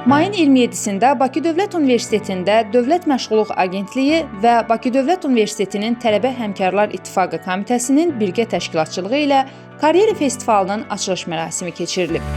Mayın 27-sində Bakı Dövlət Universitetində Dövlət Məşğulluq Agentliyi və Bakı Dövlət Universitetinin Tələbə Həmkarlar İttifaqı Komitəsinin birgə təşkilatçılığı ilə Karyera Festivalının açılış mərasimi keçirilib.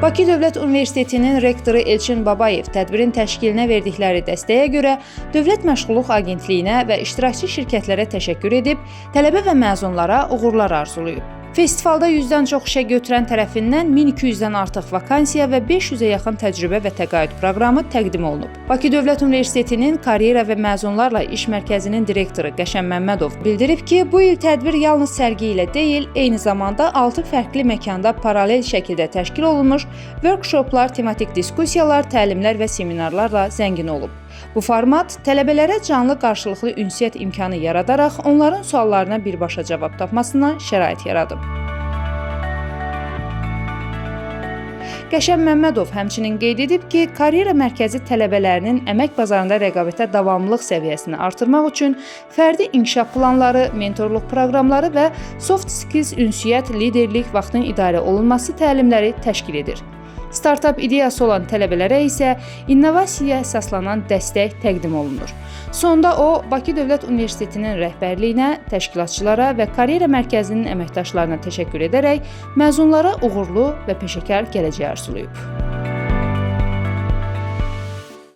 Bakı Dövlət Universitetinin rektoru Elçin Babayev tədbirin təşkilinə verdikləri dəstəyə görə Dövlət Məşğulluq Agentliyinə və iştirakçı şirkətlərə təşəkkür edib, tələbə və məzunlara uğurlar arzulayıb. Festivalda 100-dən çox işə götürən tərəfindən 1200-dən artıq vakansiya və 500-ə yaxın təcrübə və təqaüd proqramı təqdim olunub. Bakı Dövlət Universitetinin Karyera və Məzunlarla İş Mərkəzinin direktoru Qəşəm Məmmədov bildirib ki, bu il tədbir yalnız sərgi ilə deyil, eyni zamanda 6 fərqli məkanda paralel şəkildə təşkil olunmuş workshoplar, tematik diskussiyalar, təlimlər və seminarlarla zəngin olub. Bu format tələbələrə canlı qarşılıqlı ünsiyyət imkanı yaradaraq onların suallarına birbaşa cavab tapmasına şərait yaradıb. Qəşəm Məmmədov həmçinin qeyd edib ki, Karyera mərkəzi tələbələrinin əmək bazarında rəqabətə davamlılıq səviyyəsini artırmaq üçün fərdi inkişaf planları, mentorluq proqramları və soft skills ünsiyyət, liderlik, vaxtın idarə olunması təlimləri təşkil edir. Startup ideyası olan tələbələrə isə innovasiyaya əsaslanan dəstək təqdim olunur. Sonda o, Bakı Dövlət Universitetinin rəhbərliyinə, təşkilatçılara və Karyera mərkəzinin əməkdaşlarına təşəkkür edərək məzunlara uğurlu və peşəkar gələcək arzulayıb.